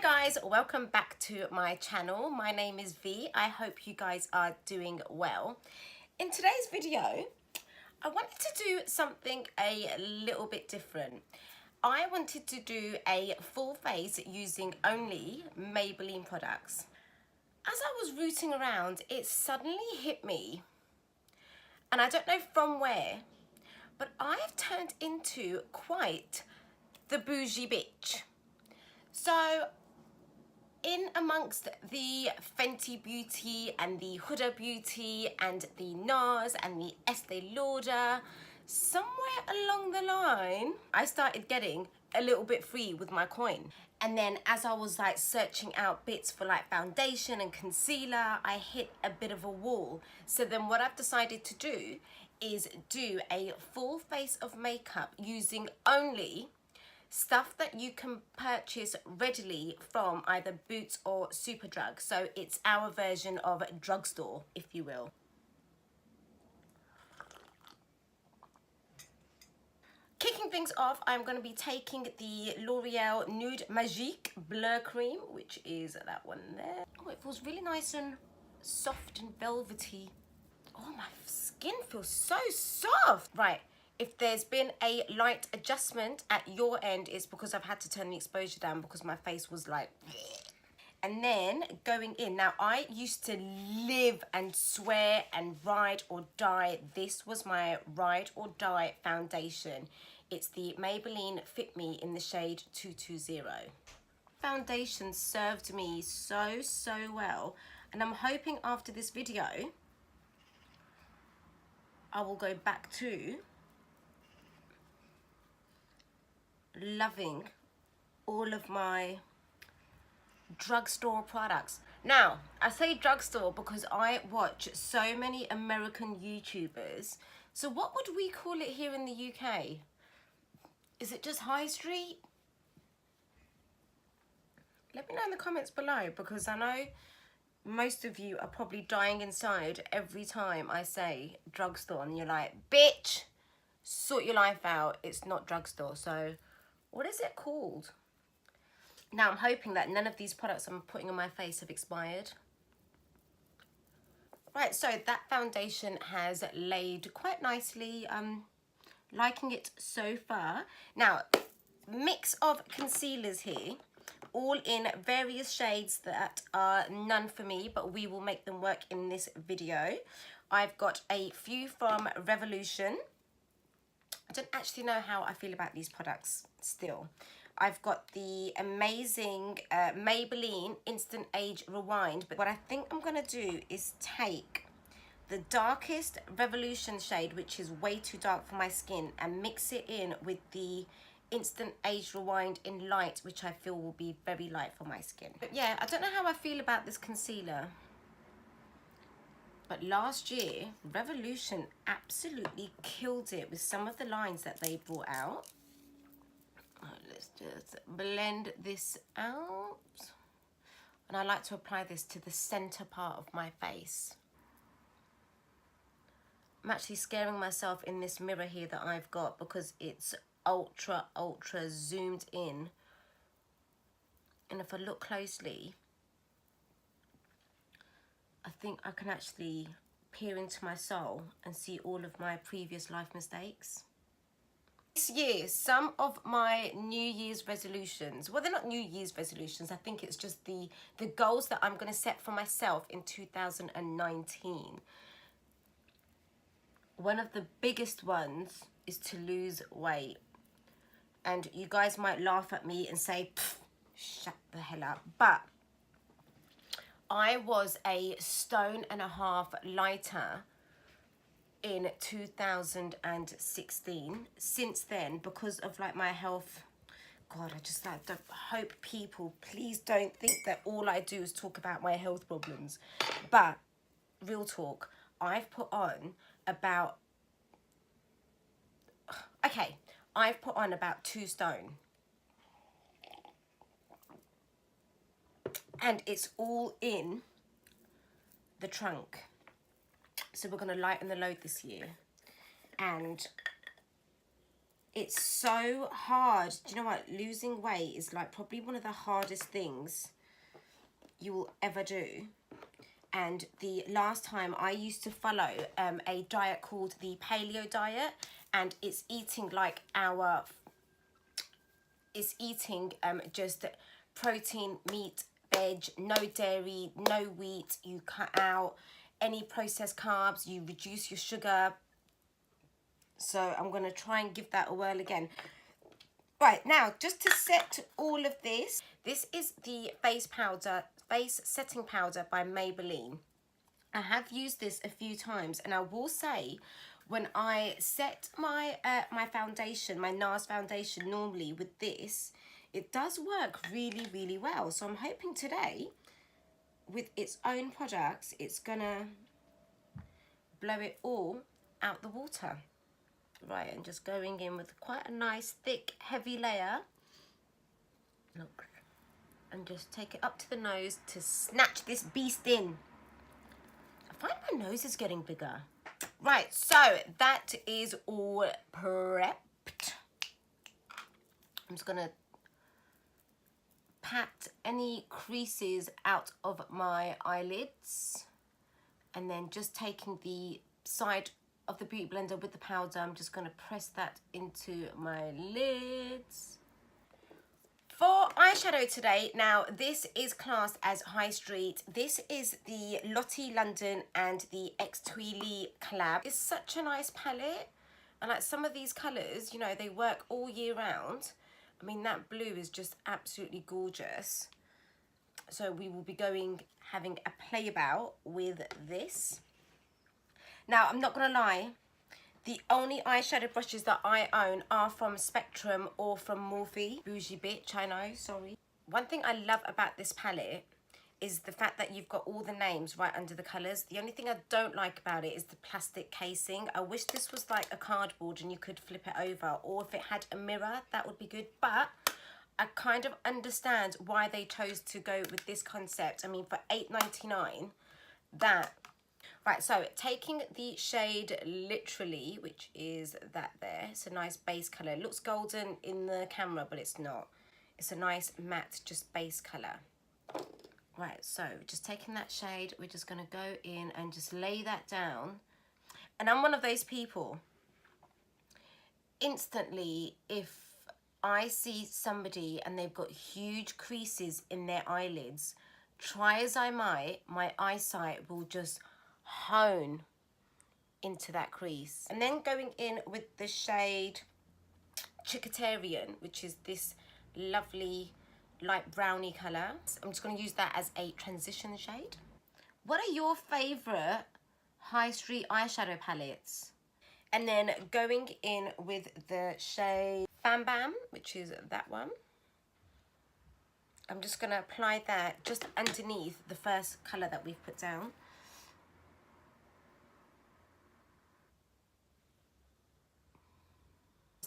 guys, welcome back to my channel. My name is V. I hope you guys are doing well. In today's video, I wanted to do something a little bit different. I wanted to do a full face using only Maybelline products. As I was rooting around, it suddenly hit me, and I don't know from where, but I've turned into quite the bougie bitch. So in amongst the Fenty Beauty and the Huda Beauty and the NARS and the Estee Lauder, somewhere along the line, I started getting a little bit free with my coin. And then as I was like searching out bits for like foundation and concealer, I hit a bit of a wall. So then what I've decided to do is do a full face of makeup using only stuff that you can purchase readily from either Boots or Superdrug. So it's our version of drugstore, if you will. Kicking things off, I'm going to be taking the L'Oreal Nude Magique Blur Cream, which is that one there. Oh, it feels really nice and soft and velvety. Oh, my skin feels so soft. Right. If there's been a light adjustment at your end, it's because I've had to turn the exposure down because my face was like... And then going in. Now, I used to live and swear and ride or die. This was my ride or die foundation. It's the Maybelline Fit Me in the shade 220. Foundation served me so well. And I'm hoping after this video, I will go back to loving all of my drugstore products. Now, I say drugstore because I watch so many American YouTubers. So what would we call it here in the UK? Is it just high street? Let me know in the comments below, because I know most of you are probably dying inside every time I say drugstore and you're like, bitch, sort your life out. It's not drugstore. So what is it called? Now, I'm hoping that none of these products I'm putting on my face have expired. Right, so that foundation has laid quite nicely. Liking it so far. Now, mix of concealers here, all in various shades that are none for me, but we will make them work in this video. I've got a few from Revolution. I don't actually know how I feel about these products still. I've got the amazing Maybelline Instant Age Rewind. But what I think I'm going to do is take the darkest Revolution shade, which is way too dark for my skin, and mix it in with the Instant Age Rewind in light, which I feel will be very light for my skin. But yeah, I don't know how I feel about this concealer. But last year, Revolution absolutely killed it with some of the lines that they brought out. Let's just blend this out. And I like to apply this to the center part of my face. I'm actually scaring myself in this mirror here that I've got because it's ultra zoomed in. And if I look closely, I think I can actually peer into my soul and see all of my previous life mistakes. This year, some of my New Year's resolutions, well, they're not New Year's resolutions, I think it's just the goals that I'm going to set for myself in 2019. One of the biggest ones is to lose weight. And you guys might laugh at me and say, shut the hell up. But I was a 1.5 stone lighter in 2016. Since then, because of like my health, God, I just like don't hope people please don't think that all I do is talk about my health problems. But real talk, I've put on about 2 stone. And it's all in the trunk. So we're going to lighten the load this year. And It's so hard. Do you know what? Losing weight is like probably one of the hardest things you will ever do. And the last time I used to follow a diet called the paleo diet, and it's eating like just protein, meat, veg, no dairy, no wheat. You cut out any processed carbs, you reduce your sugar. So I'm going to try and give that a whirl again. Right, now, just to set all of this, this is the face setting powder by Maybelline. I have used this a few times, and I will say, when I set my my foundation, my NARS foundation normally with this, it does work really, really well. So I'm hoping today, with its own products, it's gonna blow it all out the water. Right, I'm just going in with quite a nice, thick, heavy layer. Look. And just take it up to the nose to snatch this beast in. I find my nose is getting bigger. Right, so that is all prepped. I'm just gonna pat any creases out of my eyelids, and then just taking the side of the beauty blender with the powder, I'm just gonna press that into my lids. For eyeshadow today, now this is classed as High Street. This is the Lottie London and the X Tweely collab. It's such a nice palette, and like some of these colours, you know, they work all year round. I mean, that blue is just absolutely gorgeous. So we will be having a play about with this. Now, I'm not gonna lie, the only eyeshadow brushes that I own are from Spectrum or from Morphe. Bougie bitch, I know, sorry. One thing I love about this palette is the fact that you've got all the names right under the colours. The only thing I don't like about it is the plastic casing. I wish this was like a cardboard and you could flip it over, or if it had a mirror, that would be good. But I kind of understand why they chose to go with this concept. I mean, for $8.99, that... Right, so taking the shade Literally, which is that there. It's a nice base colour. It looks golden in the camera, but it's not. It's a nice matte, just base colour. Right, so just taking that shade, we're just going to go in and just lay that down. And I'm one of those people. Instantly, if I see somebody and they've got huge creases in their eyelids, try as I might, my eyesight will just hone into that crease. And then going in with the shade Chickatarian, which is this lovely light browny colour. I'm just going to use that as a transition shade. What are your favourite High Street eyeshadow palettes? And then going in with the shade Bam Bam, which is that one. I'm just going to apply that just underneath the first colour that we've put down.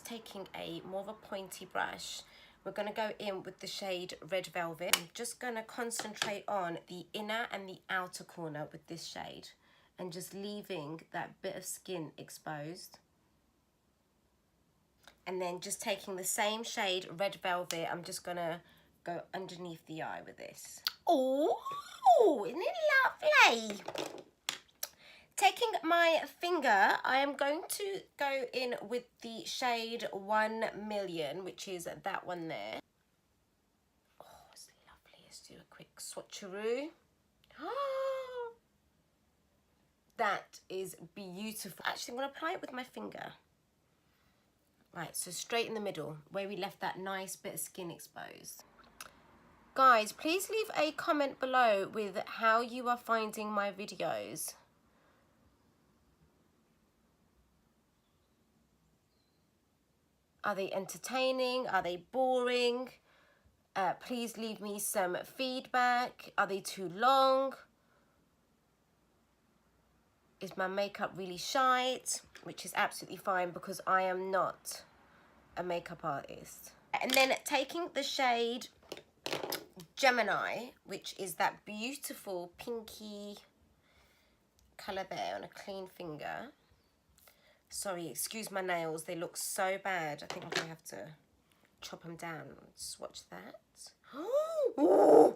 Taking a more of a pointy brush, we're going to go in with the shade Red Velvet. I'm just going to concentrate on the inner and the outer corner with this shade, and just leaving that bit of skin exposed. And then just taking the same shade Red Velvet, I'm just going to go underneath the eye with this. Oh, isn't it lovely? Taking my finger, I am going to go in with the shade 1 Million, which is that one there. Oh, it's lovely. Let's do a quick swatcheroo. Oh, that is beautiful. Actually, I'm going to apply it with my finger. Right, so straight in the middle, where we left that nice bit of skin exposed. Guys, please leave a comment below with how you are finding my videos. Are they entertaining? Are they boring? Please leave me some feedback. Are they too long? Is my makeup really shite? Which is absolutely fine because I am not a makeup artist. And then taking the shade Gemini, which is that beautiful pinky colour there on a clean finger. Sorry, excuse my nails. They look so bad. I think I'm going to have to chop them down. Swatch that.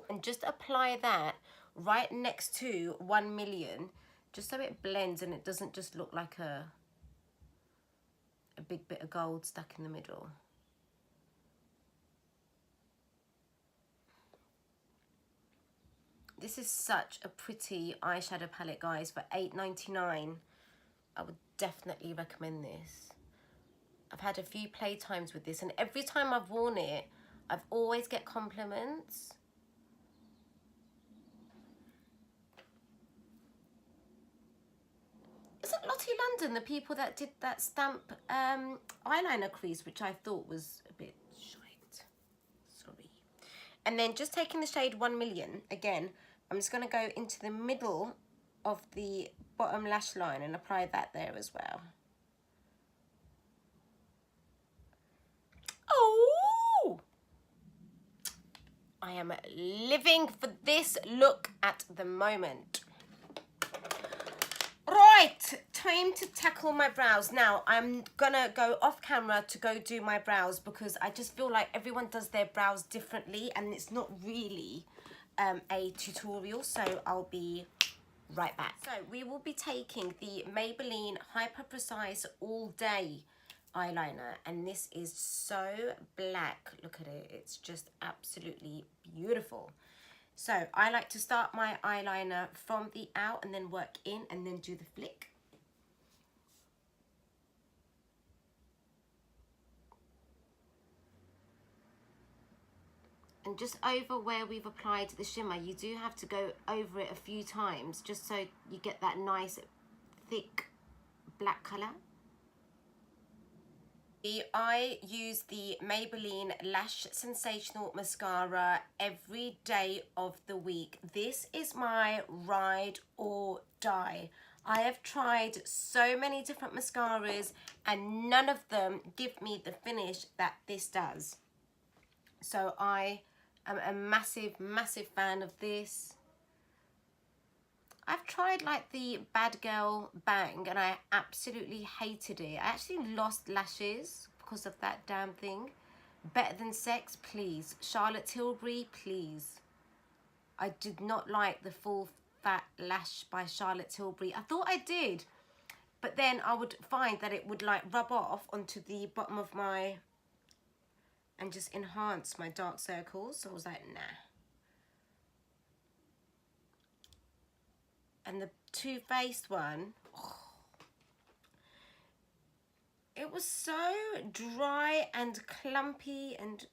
And just apply that right next to 1 million, just so it blends and it doesn't just look like a big bit of gold stuck in the middle. This is such a pretty eyeshadow palette, guys, for $8.99. I would definitely recommend this. I've had a few playtimes with this, and every time I've worn it, I've always get compliments. Isn't Lottie London the people that did that stamp eyeliner crease, which I thought was a bit shite? Sorry. And then just taking the shade 1 million, again, I'm just going to go into the middle of the bottom lash line and apply that there as well. Oh! I am living for this look at the moment. Right, time to tackle my brows. Now, I'm gonna go off camera to go do my brows because I just feel like everyone does their brows differently and it's not really a tutorial, so I'll be right back. So we will be taking the Maybelline Hyper Precise All Day eyeliner, and this is so black. Look at it, it's just absolutely beautiful. So I like to start my eyeliner from the out and then work in and then do the flick. And just over where we've applied the shimmer, you do have to go over it a few times just so you get that nice thick black colour. I use the Maybelline Lash Sensational Mascara every day of the week. This is my ride or die. I have tried so many different mascaras and none of them give me the finish that this does. So I am a massive, massive fan of this. I've tried like the Bad Girl Bang and I absolutely hated it. I actually lost lashes because of that damn thing. Better Than Sex, please. Charlotte Tilbury, please. I did not like the Full Fat Lash by Charlotte Tilbury. I thought I did, but then I would find that it would like rub off onto the bottom of my and just enhance my dark circles. So I was like, nah. And the Too Faced one, oh, it was so dry and clumpy and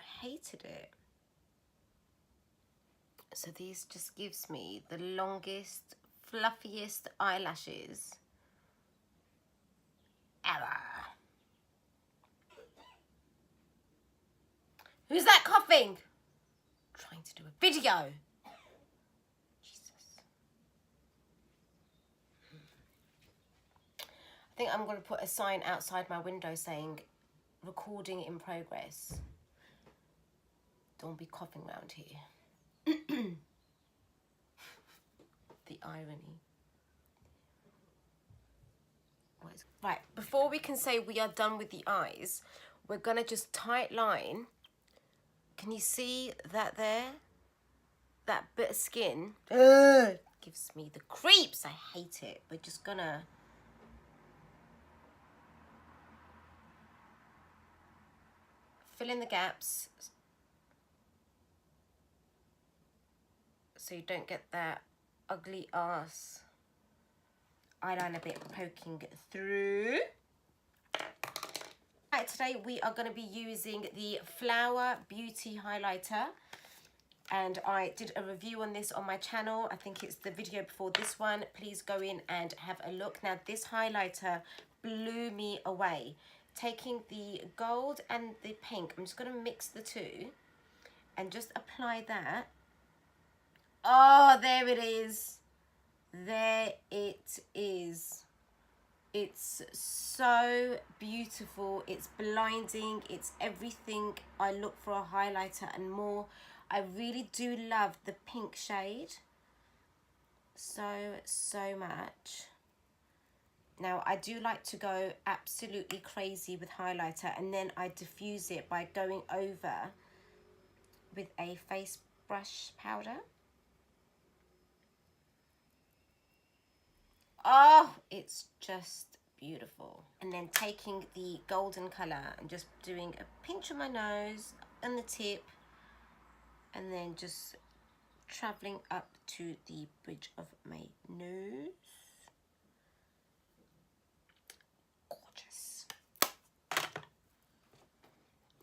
I hated it. So these just gives me the longest, fluffiest eyelashes ever. Who's that coughing? I'm trying to do a video. I think I'm going to put a sign outside my window saying recording in progress. Don't be coughing around here. The irony. Right, before we can say we are done with the eyes, we're going to just tight line. Can you see that there? That bit of skin gives me the creeps. I hate it. We're just going to fill in the gaps so you don't get that ugly ass eyeliner bit poking through. Right, today we are going to be using the Flower Beauty highlighter, and I did a review on this on my channel. I think it's the video before this one. Please go in and have a look. Now this highlighter blew me away. Taking the gold and the pink, I'm just going to mix the two and just apply that. Oh, there it is. There it is. It's so beautiful. It's blinding. It's everything I look for a highlighter and more. I really do love the pink shade so much. Now, I do like to go absolutely crazy with highlighter, and then I diffuse it by going over with a face brush powder. Oh, it's just beautiful. And then taking the golden color and just doing a pinch on my nose and the tip, and then just traveling up to the bridge of my nose. Gorgeous.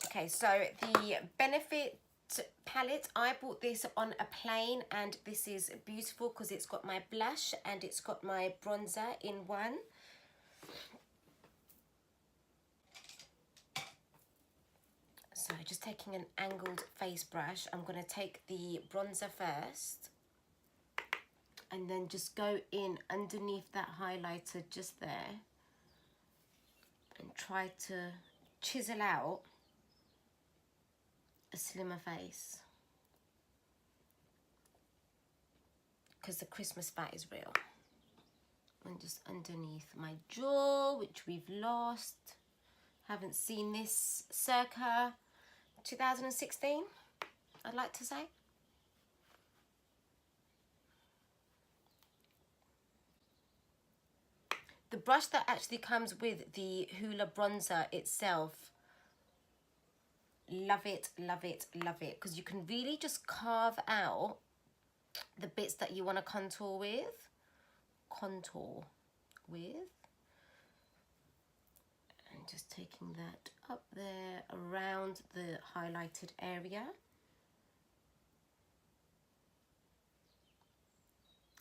Okay, so the Benefit palette, I bought this on a plane, and this is beautiful because it's got my blush and it's got my bronzer in one. So just taking an angled face brush, I'm going to take the bronzer first and then just go in underneath that highlighter just there and try to chisel out a slimmer face, because the Christmas fat is real. And just underneath my jaw, which we've lost. Haven't seen this circa 2016, I'd like to say. The brush that actually comes with the Hoola bronzer itself, love it, love it, love it, because you can really just carve out the bits that you want to contour with. And just taking that up there around the highlighted area.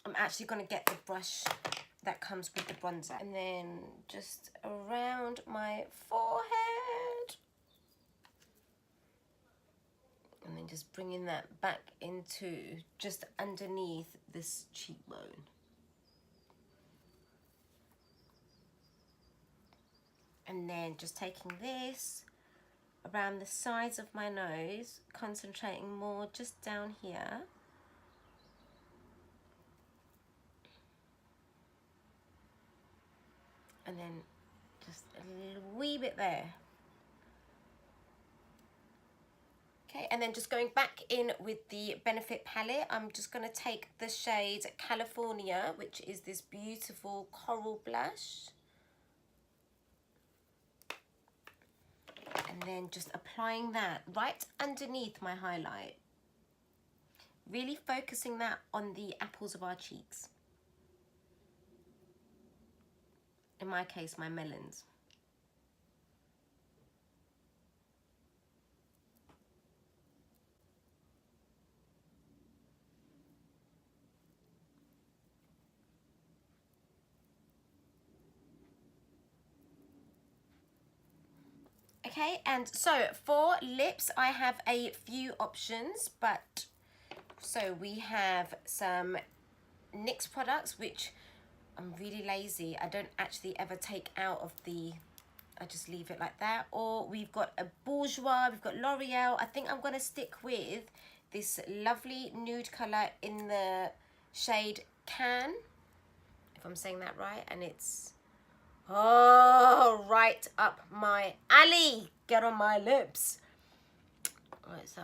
I'm actually going to get the brush that comes with the bronzer, and then just around my forehead, and then just bringing that back into just underneath this cheekbone. And then just taking this around the sides of my nose, concentrating more just down here. And then just a wee bit there. Okay, and then just going back in with the Benefit palette, I'm just going to take the shade California, which is this beautiful coral blush. And then just applying that right underneath my highlight. Really focusing that on the apples of our cheeks. In my case, my melons. Okay, and so for lips, I have a few options, but so we have some NYX products, which I'm really lazy. I don't actually ever take out of the, I just leave it like that. Or we've got a Bourjois, we've got L'Oreal. I think I'm gonna stick with this lovely nude color in the shade Can, if I'm saying that right, and it's, oh, right up my alley. Get on my lips. Right, so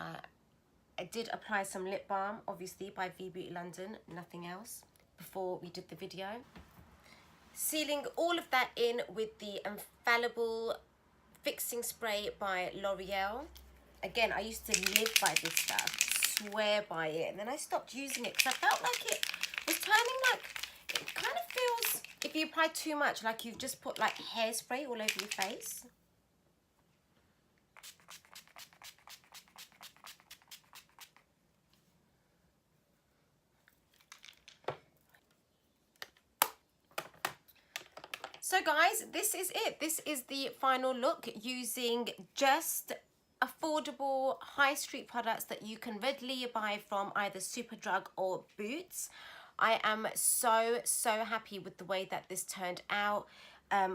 I did apply some lip balm, obviously, by V Beauty London, nothing else, before we did the video. Sealing all of that in with the Infallible Fixing Spray by L'Oreal. Again, I used to live by this stuff, swear by it, and then I stopped using it because I felt like it was turning like, it kind of feels, if you apply too much, like you've just put like hairspray all over your face. So guys, this is it. This is the final look using just affordable high street products that you can readily buy from either Superdrug or Boots. I am so happy with the way that this turned out.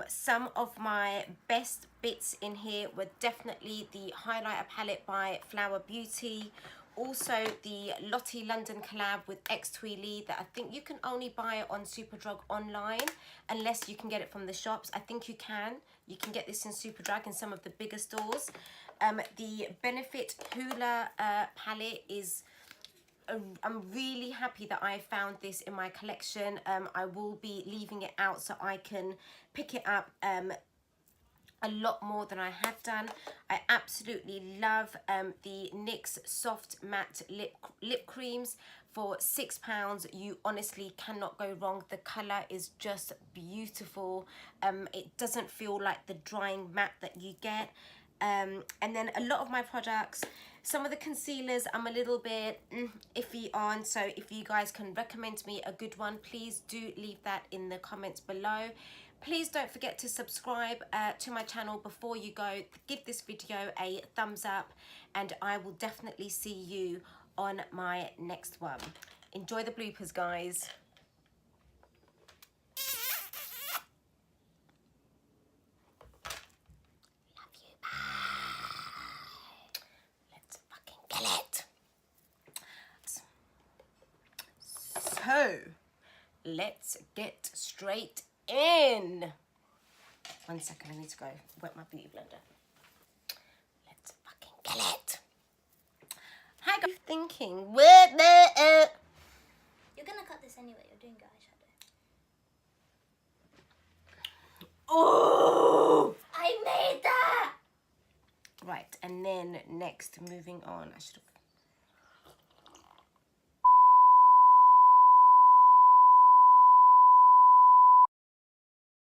Some of my best bits in here were definitely the highlighter palette by Flower Beauty, also the Lottie London collab with X Tweely that I think you can only buy on Superdrug online unless you can get it from the shops. I think you can. You can get this in Superdrug in some of the bigger stores. The Benefit Hoola palette is... I'm really happy that I found this in my collection. I will be leaving it out so I can pick it up a lot more than I have done. I absolutely love the NYX Soft Matte Lip Creams for £6. You honestly cannot go wrong. The colour is just beautiful. It doesn't feel like the drying matte that you get. And then a lot of my products, some of the concealers I'm a little bit iffy on, so if you guys can recommend me a good one, please do leave that in the comments below. Please don't forget to subscribe to my channel before you go. Give this video a thumbs up and I will definitely see you on my next one. Enjoy the bloopers, guys. So, let's get straight in. 1 second, I need to go wet my beauty blender. Let's fucking kill it. Hi guys, thinking, what the... You're gonna cut this anyway, you're doing your eyeshadow. Oh! I made that! Right, and then next, moving on, I should have